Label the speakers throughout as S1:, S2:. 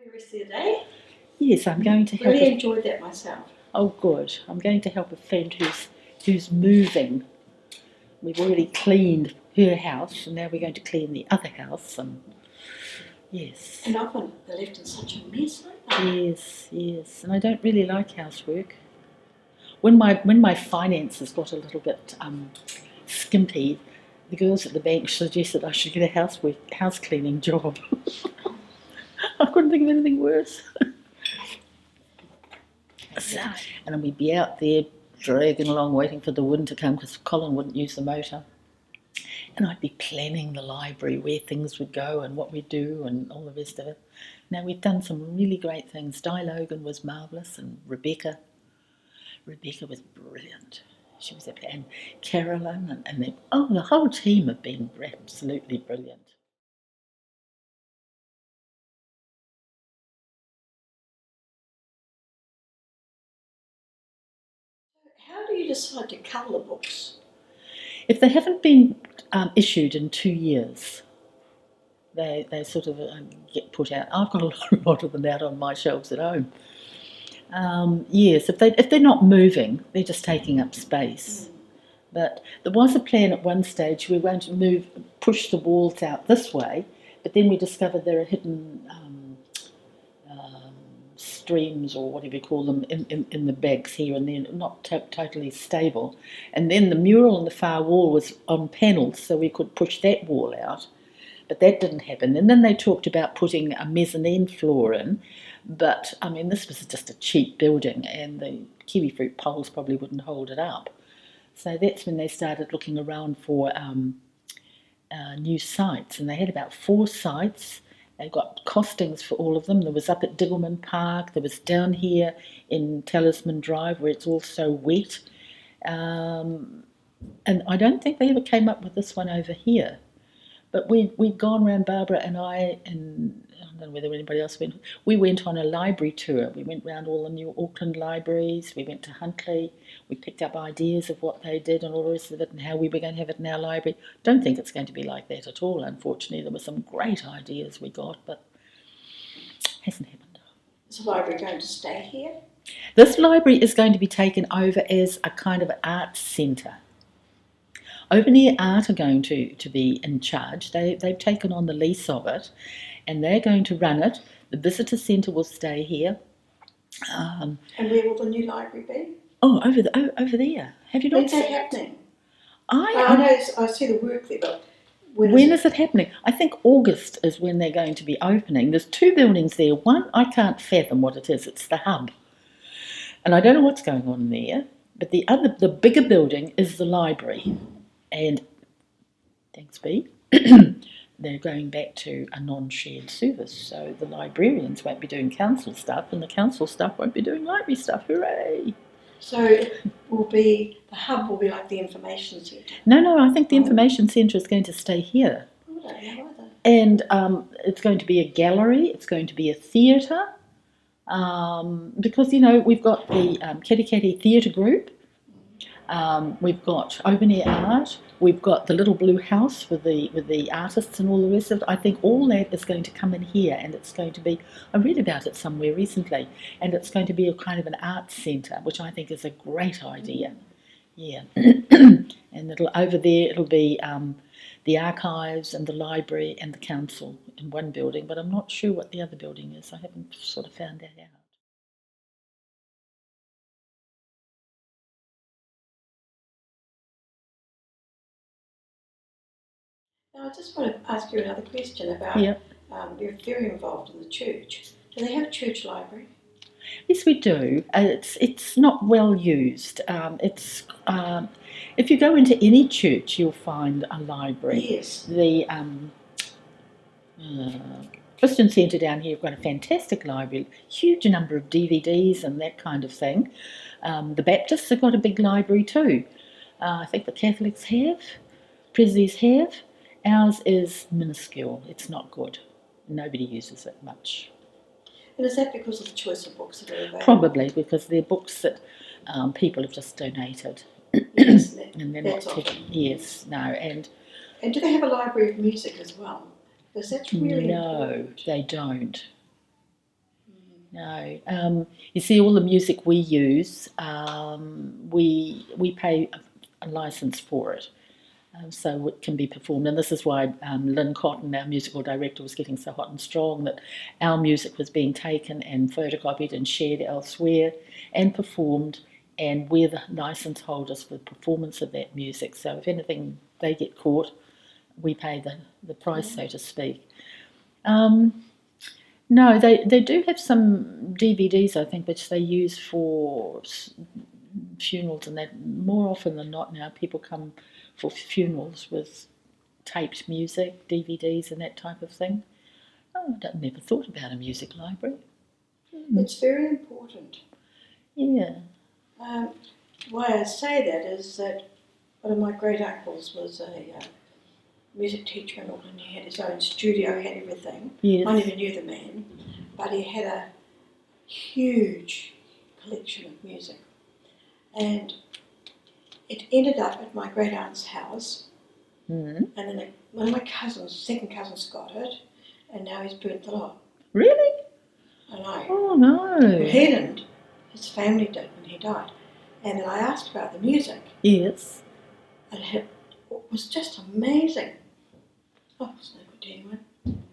S1: the rest of the day?
S2: Yes, I'm going to help.
S1: Really enjoyed that myself.
S2: Oh, good. I'm going to help a friend who's moving. We've already cleaned her house, and now we're going to clean the other house. And yes.
S1: And often they're left in such a mess, aren't they?
S2: Yes. And I don't really like housework. When my finances got a little bit skimpy, the girls at the bank suggested I should get a house cleaning job. I couldn't think of anything worse. So, and then we'd be out there dragging along waiting for the wind to come because Colin wouldn't use the motor. And I'd be planning the library, where things would go and what we'd do and all the rest of it. Now, we've done some really great things. Di Logan was marvellous, and Rebecca was brilliant. She was and Carolyn and the whole team have been absolutely brilliant.
S1: How do you decide to cull the books?
S2: If they haven't been issued in 2 years, they sort of get put out. I've got a lot of them out on my shelves at home. Yes, if they're not moving, they're just taking up space. But there was a plan at one stage. We were going to push the walls out this way, but then we discovered there are hidden streams, or whatever you call them, in the bags here and there, not totally stable. And then the mural on the far wall was on panels, so we could push that wall out. But that didn't happen. And then they talked about putting a mezzanine floor in. But, I mean, this was just a cheap building, and the kiwi fruit poles probably wouldn't hold it up. So that's when they started looking around for new sites. And they had about 4 sites. They got costings for all of them. There was up at Diggleman Park. There was down here in Talisman Drive, where it's all so wet. And I don't think they ever came up with this one over here. But we'd gone around, Barbara and I don't know whether anybody else went. We went on a library tour. We went round all the new Auckland libraries. We went to Huntley. We picked up ideas of what they did and all the rest of it, and how we were going to have it in our library. Don't think it's going to be like that at all, unfortunately. There were some great ideas we got, but it hasn't happened.
S1: Is the library going to stay here?
S2: This library is going to be taken over as a kind of arts centre. Open Air Art are going to be in charge. They've taken on the lease of it, and they're going to run it. The visitor centre will stay here.
S1: And where will the new library be?
S2: Oh, over there. Have you not
S1: When's
S2: seen
S1: that
S2: it?
S1: happening?
S2: I
S1: know, I see the work there, but
S2: when is it happening? I think August is when they're going to be opening. There's 2 buildings there. One, I can't fathom what it is. It's the hub. And I don't know what's going on there. But the bigger building is the library. And thanks be, they're going back to a non-shared service. So the librarians won't be doing council stuff, and the council staff won't be doing library stuff. Hooray!
S1: So the hub will be like the information centre?
S2: No, I think the information centre is going to stay here.
S1: I don't know either.
S2: And it's going to be a gallery, it's going to be a theatre, because, we've got the Kitty Theatre Group, we've got Open Air Art, we've got the Little Blue House with the artists and all the rest of it. I think all that is going to come in here, and it's going to be, I read about it somewhere recently, and it's going to be a kind of an arts centre, which I think is a great idea. Yeah. And it'll be the archives and the library and the council in one building, but I'm not sure what the other building is. I haven't sort of found that out.
S1: Now, I just want to ask you another question about, you're very involved in the church. Do they have a church library?
S2: Yes, we do. It's not well used. If you go into any church, you'll find a library.
S1: Yes.
S2: The Christian Centre down here have got a fantastic library, huge number of DVDs and that kind of thing. The Baptists have got a big library too. I think the Catholics have, Presby's have. Ours is minuscule. It's not good. Nobody uses it much.
S1: And is that because of the choice of books that are available?
S2: Probably because they're books that people have just donated.
S1: Yes,
S2: and they're not taken. Yes, no. And
S1: do they have a library of music as well? Because that's really important.
S2: No, they don't. No. You see, all the music we use, we pay a license for it. So it can be performed. And this is why Lynn Cotton, our musical director, was getting so hot and strong that our music was being taken and photocopied and shared elsewhere and performed, and we're the license holders for the performance of that music. So if anything, they get caught, we pay the price, so to speak. No, they do have some DVDs, I think, which they use for funerals, and that more often than not now people come for funerals with taped music, DVDs, and that type of thing. Oh, I never thought about a music library.
S1: It's very important.
S2: Yeah.
S1: Why I say that is that one of my great uncles was a music teacher in Auckland. He had his own studio, had everything.
S2: Yes.
S1: I never knew the man, but he had a huge collection of music. And it ended up at my great aunt's house, and then one of my cousins, second cousins, got it, and now he's burnt the lot.
S2: Really?
S1: I know.
S2: Oh no.
S1: Well, he didn't. His family did when he died. And then I asked about the music.
S2: Yes.
S1: And it was just amazing. Oh, it's no good to anyone.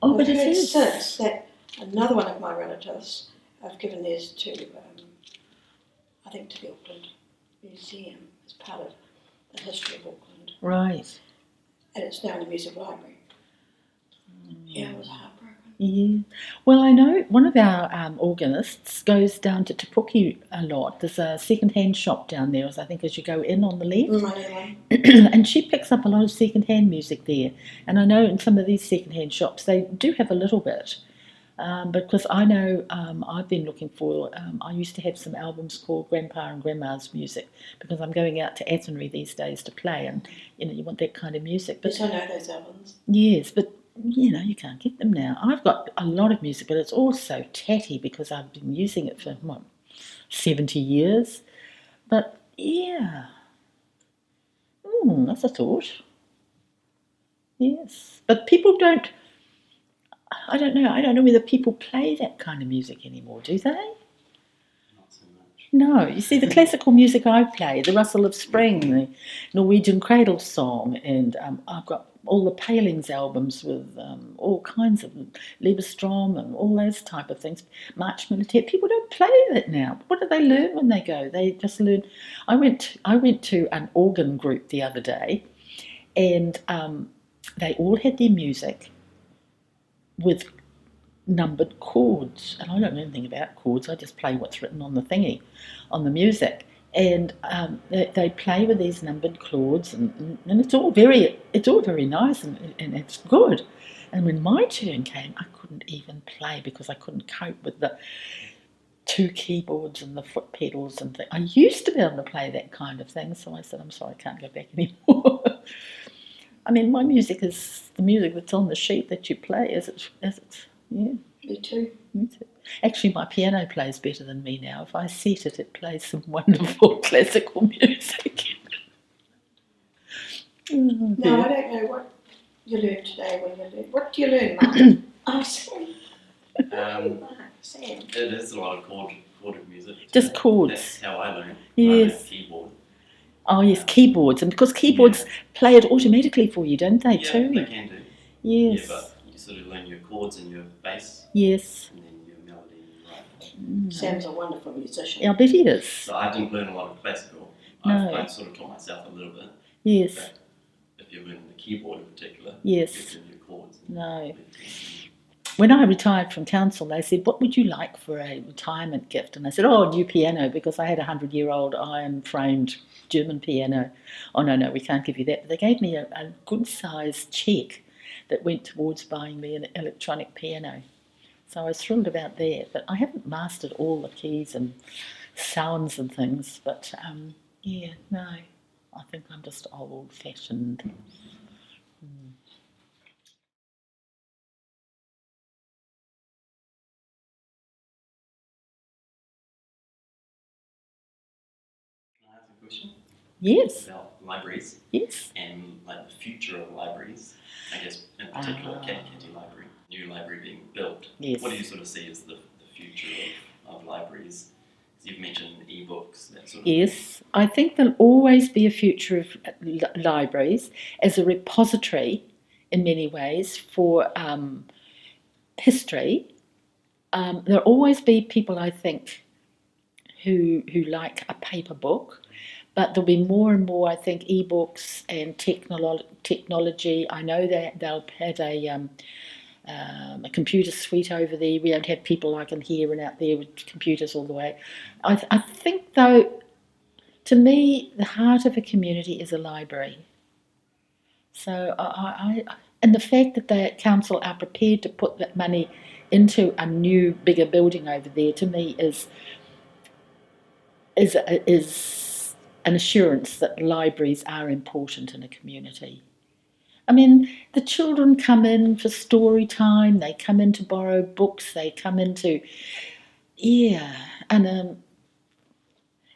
S2: Oh, but
S1: I've
S2: it
S1: heard
S2: is.
S1: since that another one of my relatives have given theirs to, I think, to the Auckland Museum as part of the history of Auckland.
S2: Right.
S1: And it's now in the music library. Yeah, it was heartbroken.
S2: Yeah. Well, I know one of our organists goes down to Te Puke a lot. There's a second-hand shop down there, I think, as you go in on the left. And she picks up a lot of second-hand music there. And I know in some of these second-hand shops they do have a little bit. Because I know I've been looking for, I used to have some albums called Grandpa and Grandma's Music, because I'm going out to Athenry these days to play, and you want that kind of music.
S1: But, yes, I know those albums.
S2: Yes, but you can't get them now. I've got a lot of music, but it's all so tatty because I've been using it for 70 years. But yeah, that's a thought. Yes, but people don't. I don't know. I don't know whether people play that kind of music anymore. Do they?
S3: Not so much.
S2: No. You see, the classical music I play, the Rustle of Spring, the Norwegian Cradle Song, and I've got all the Palings albums with all kinds of Lieberstrom and all those type of things. March Militaire. People don't play that now. What do they learn when they go? They just learn. I went to an organ group the other day, and they all had their music with numbered chords, and I don't know anything about chords. I just play what's written on the thingy, on the music, and they play with these numbered chords, and it's all very nice and it's good. And when my turn came, I couldn't even play because I couldn't cope with the two keyboards and the foot pedals and things. I used to be able to play that kind of thing, so I said, I'm sorry, I can't go back anymore. I mean, my music is the music that's on the sheet that you play, as it's yeah.
S1: Me too.
S2: Me too. Actually, my piano plays better than me now. If I set it, it plays some wonderful classical music.
S1: No, I don't know what you learned today when you learned. What do you learn, Mark? Oh, Sam. Sam.
S3: It is a lot of chorded music.
S2: Just chords.
S3: That's how I learned.
S2: Yes.
S3: I learned keyboard.
S2: Oh, yes, keyboards. And because keyboards play it automatically for you, don't they, too?
S3: Yeah, they can do.
S2: Yes.
S3: Yeah, but you sort of learn your chords and your bass.
S2: Yes.
S3: And then your melody and
S1: Sam's a wonderful musician.
S2: Yeah, I bet he is.
S3: So I didn't learn a lot of classical.
S2: No.
S3: I sort of taught myself a little bit.
S2: Yes.
S3: But if you're learning the keyboard in particular,
S2: yes.
S3: you learn your chords.
S2: No. When I retired from council, they said, what would you like for a retirement gift? And I said, a new piano, because I had a 100-year-old iron-framed German piano. Oh, no, we can't give you that. But they gave me a good-sized cheque that went towards buying me an electronic piano. So I was thrilled about that. But I haven't mastered all the keys and sounds and things. But, no, I think I'm just old-fashioned.
S3: Question?
S2: Yes.
S3: About libraries.
S2: Yes.
S3: And like the future of libraries, I guess in particular Katikati Library, new library being built.
S2: Yes.
S3: What do you sort of see as the future of of libraries? You've mentioned e-books, that sort of
S2: Yes, I think there'll always be a future of libraries as a repository in many ways for history. There'll always be people, I think, who like a paper book, but there'll be more and more, I think, e-books and technology. I know that they'll have a computer suite over there. We don't have people like in here and out there with computers all the way. I think, though, to me, the heart of a community is a library. So and the fact that the council are prepared to put that money into a new, bigger building over there, to me, is an assurance that libraries are important in a community. I mean, the children come in for story time, they come in to borrow books, they come in to, and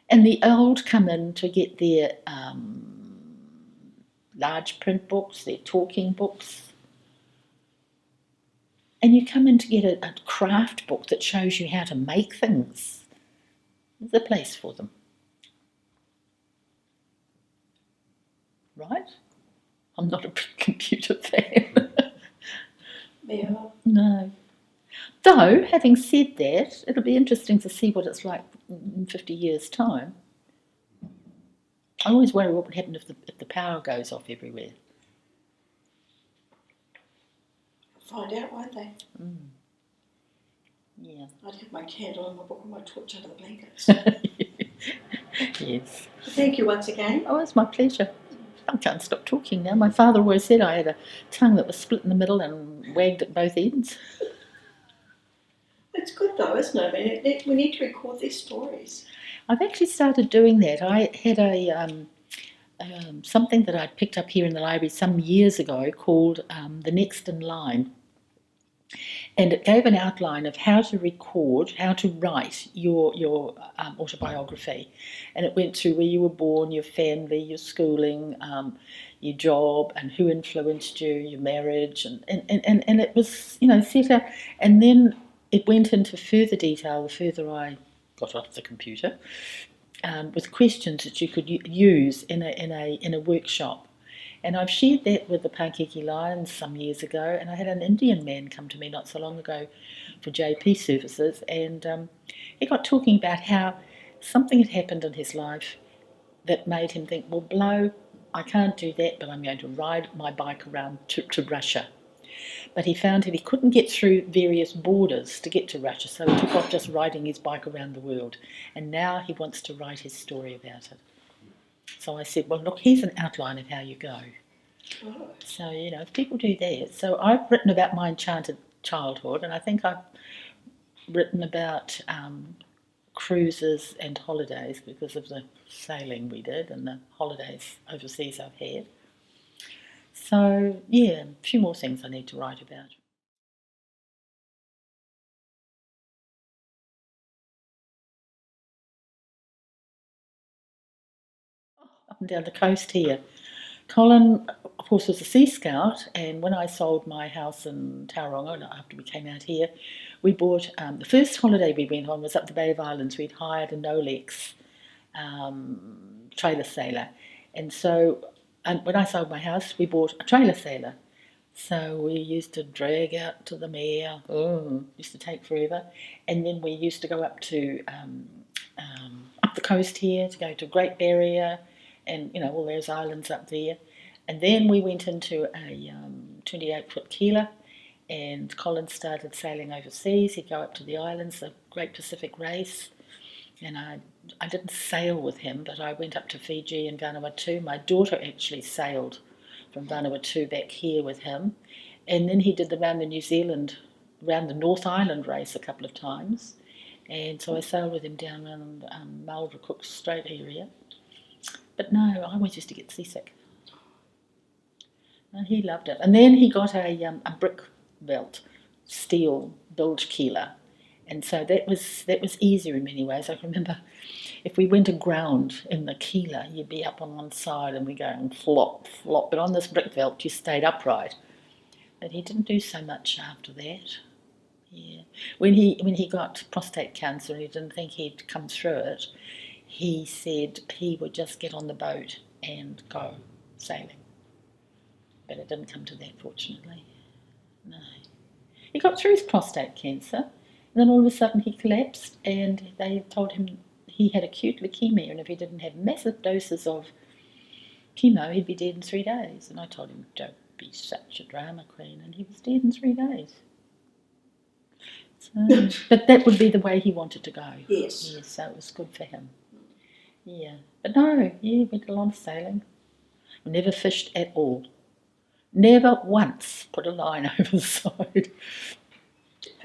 S2: the old come in to get their large print books, their talking books. And you come in to get a craft book that shows you how to make things. There's a place for them. Right? I'm not a big computer fan.
S1: Yeah.
S2: No. Though, having said that, it'll be interesting to see what it's like in 50 years' time. I always worry what would happen if the power goes off everywhere.
S1: Find out, won't they?
S2: Yeah.
S1: I'd have my candle and my book and my torch under the blankets.
S2: Yes.
S1: Thank you once again.
S2: Oh, it's my pleasure. I can't stop talking now. My father always said I had a tongue that was split in the middle and wagged at both ends.
S1: It's good though, isn't it? I mean, we need to record these stories.
S2: I've actually started doing that. I had a something that I'd picked up here in the library some years ago called The Next in Line. And it gave an outline of how to record, how to write your autobiography. And it went through where you were born, your family, your schooling, your job, and who influenced you, your marriage. And it was, set out. And then it went into further detail the further I got off the computer, with questions that you could use in a workshop. And I've shared that with the Pankeki Lions some years ago, and I had an Indian man come to me not so long ago for JP services, and he got talking about how something had happened in his life that made him think, well, Blow, I can't do that, but I'm going to ride my bike around to Russia. But he found that he couldn't get through various borders to get to Russia, so he took off just riding his bike around the world, and now he wants to write his story about it. So I said, well, look, here's an outline of how you go.
S1: Oh.
S2: So, if people do that. So I've written about my enchanted childhood, and I think I've written about cruises and holidays because of the sailing we did and the holidays overseas I've had. So, yeah, a few more things I need to write about. Up and down the coast here. Colin, of course, was a Sea Scout, and when I sold my house in Tauranga, after we came out here, we bought, the first holiday we went on was up the Bay of Islands. We'd hired a Nolex trailer sailor, and so when I sold my house, we bought a trailer sailor. So we used to drag out to the mere, used to take forever, and then we used to go up to up the coast here to go to Great Barrier, and all those islands up there. And then we went into a 28-foot keeler, and Colin started sailing overseas. He'd go up to the islands, the Great Pacific Race, and I didn't sail with him, but I went up to Fiji and Vanuatu. My daughter actually sailed from Vanuatu back here with him, and then he did around the North Island race a couple of times, and so I sailed with him down around Marlborough Cook Strait area. But no, I always used to get seasick. And he loved it. And then he got a brick belt, steel bilge keeler. And so that was easier in many ways. I can remember if we went aground in the keeler, you'd be up on one side and we go and flop, flop. But on this brick belt, you stayed upright. But he didn't do so much after that. Yeah. When he got prostate cancer and he didn't think he'd come through it, he said he would just get on the boat and go sailing. But it didn't come to that, fortunately. No. He got through his prostate cancer, and then all of a sudden he collapsed, and they told him he had acute leukemia, and if he didn't have massive doses of chemo, he'd be dead in 3 days. And I told him, don't be such a drama queen, and he was dead in 3 days. So, but that would be the way he wanted to go.
S1: Yes.
S2: Yes, so it was good for him. Yeah. But no, yeah, went a lot of sailing. Never fished at all. Never once put a line over the side.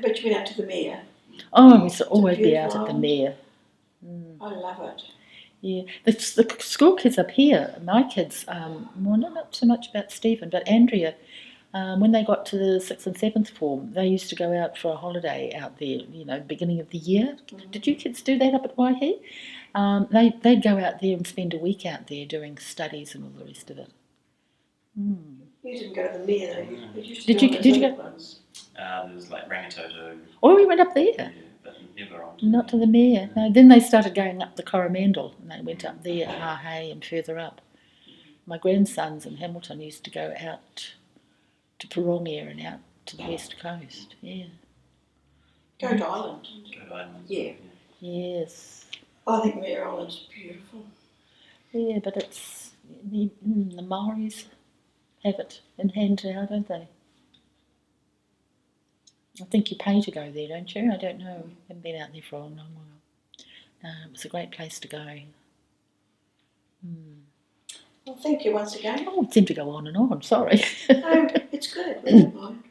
S1: But you went out to the Mere.
S2: Oh, we used to always be
S1: beautiful
S2: out at the
S1: island.
S2: Mere.
S1: I love it.
S2: Yeah, the school kids up here, my kids, well, not so much about Stephen, but Andrea, when they got to the 6th and 7th form, they used to go out for a holiday out there, beginning of the year.
S1: Mm-hmm.
S2: Did you kids do that up at Waihi? They'd go out there and spend a week out there doing studies and all the rest of it.
S1: You didn't go to the Mere though. You used to
S2: Did
S1: go
S2: you-
S1: on
S2: did
S1: those
S2: you
S1: other
S2: go-
S1: ones.
S3: There was like Rangitoto,
S2: Oh, we went up there.
S3: yeah, but never on.
S2: Not to the Mere. No, then they started going up the Coromandel, and they went up there, Hahei, and further up. My grandsons in Hamilton used to go out to Parongia and out to the west coast. Yeah.
S1: Goat Island.
S3: Go to Islands.
S1: Yeah.
S2: Yes.
S1: I think Mere Island's beautiful.
S2: Yeah, but it's the Maoris have it in hand now, don't they? I think you pay to go there, don't you? I don't know. I haven't been out there for a long while. No, it was a great place to go.
S1: Well, thank you once again.
S2: Oh, it seemed to go on and on. Sorry.
S1: No, it's good. We don't mind.